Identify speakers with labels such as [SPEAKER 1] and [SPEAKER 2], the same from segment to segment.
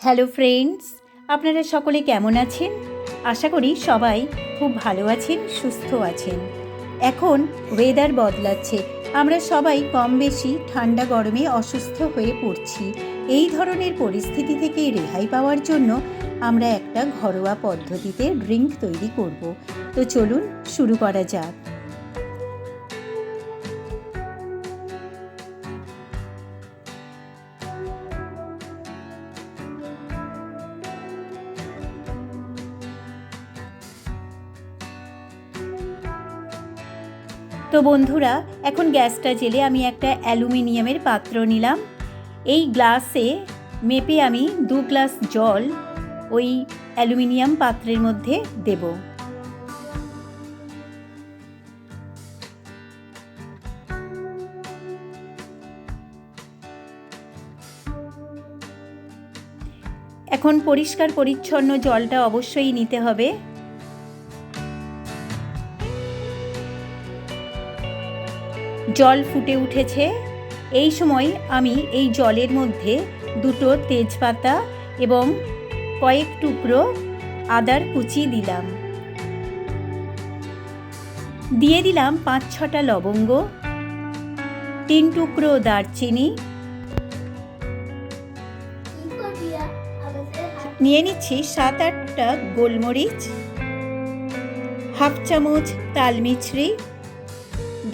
[SPEAKER 1] Hello friends, আপনারা সকলে কেমন আছেন? আশা করি সবাই খুব ভালো আছেন, সুস্থ আছেন। এখন ওয়েদার বদলাচ্ছে, আমরা সবাই কম বেশি ঠান্ডা গরমে অসুস্থ হয়ে পড়ছি। এই ধরনের পরিস্থিতি থেকে রেহাই পাওয়ার জন্য আমরা একটা ঘরোয়া পদ্ধতিতে ড্রিঙ্ক তৈরি করব। তো চলুন শুরু করা যাক। তো বন্ধুরা, এখন গ্যাসটা জেলে আমি একটা অ্যালুমিনিয়ামের পাত্র নিলাম। এই গ্লাসে মেপে আমি 2 গ্লাস জল ওই অ্যালুমিনিয়াম পাত্রের মধ্যে দেব। এখন পরিষ্কার পরিচ্ছন্ন জলটা অবশ্যই নিতে হবে। জল ফুটে উঠেছে। এই সময় আমি এই জলের মধ্যে 2টো তেজপাতা এবং কয়েক টুকরো আদার কুচি দিলাম। দিয়ে দিলাম 5-6টা লবঙ্গ, 3 টুকরো দারচিনি, নিয়ে নিচ্ছি 7-8টা গোলমরিচ, হাফ চামচ তালমিছরি,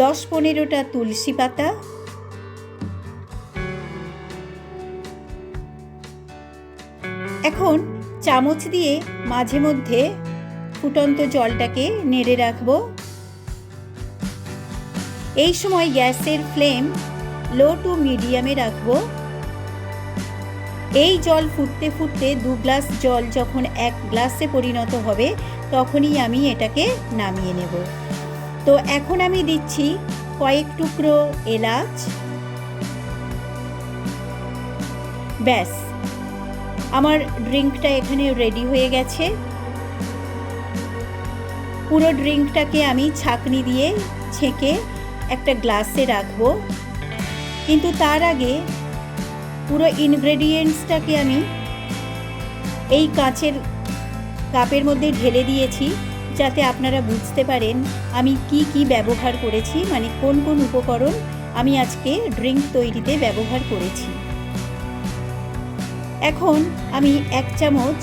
[SPEAKER 1] 10-15টা তুলসী পাতা, এখন চামচ দিয়ে মাঝে মধ্যে ফুটন্ত জলটাকে নেড়ে রাখবো। এই সময় গ্যাসের ফ্লেম লো টু মিডিয়ামে রাখবো। এই জল ফুটতে ফুটতে 2 গ্লাস জল যখন 1 গ্লাসে পরিণত হবে তখনই আমি এটাকে নামিয়ে নেব। তো এখন আমি দিচ্ছি কয়েক টুকরো এলাচ। ব্যাস, আমার ড্রিঙ্কটা এখানে রেডি হয়ে গেছে। পুরো ড্রিঙ্কটাকে আমি ছাঁকনি দিয়ে ছেঁকে একটা গ্লাসে রাখবো। কিন্তু তার আগে পুরো ইনগ্রেডিয়েন্টসটাকে আমি এই কাঁচের কাপের মধ্যে ঢেলে দিয়েছি, যাতে আপনারা বুঝতে পারেন আমি কি ব্যবহার করেছি, মানে কোন কোন উপকরণ আমি আজকে ড্রিঙ্ক তৈরিতে ব্যবহার করেছি। এখন আমি 1 চামচ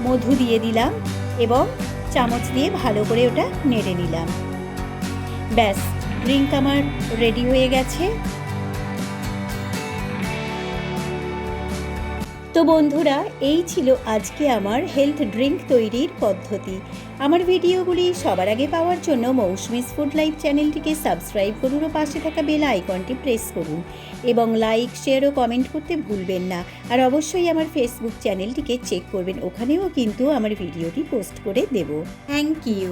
[SPEAKER 1] মধু দিয়ে দিলাম এবং চামচ দিয়ে ভালো করে ওটা নেড়ে নিলাম। ব্যাস, ড্রিঙ্ক আমার রেডি হয়ে গেছে। তো বন্ধুরা, এই ছিল আজকে আমার হেলথ ড্রিঙ্ক তৈরির পদ্ধতি। আমার ভিডিওগুলি সবার আগে পাওয়ার জন্য মৌসুমিস ফুড লাইফ চ্যানেলটিকে সাবস্ক্রাইব করুন ও পাশে থাকা বেল আইকনটি প্রেস করুন এবং লাইক, শেয়ার ও কমেন্ট করতে ভুলবেন না। আর অবশ্যই আমার ফেসবুক চ্যানেলটিকে চেক করবেন, ওখানেও কিন্তু আমার ভিডিওটি পোস্ট করে দেব। Thank you.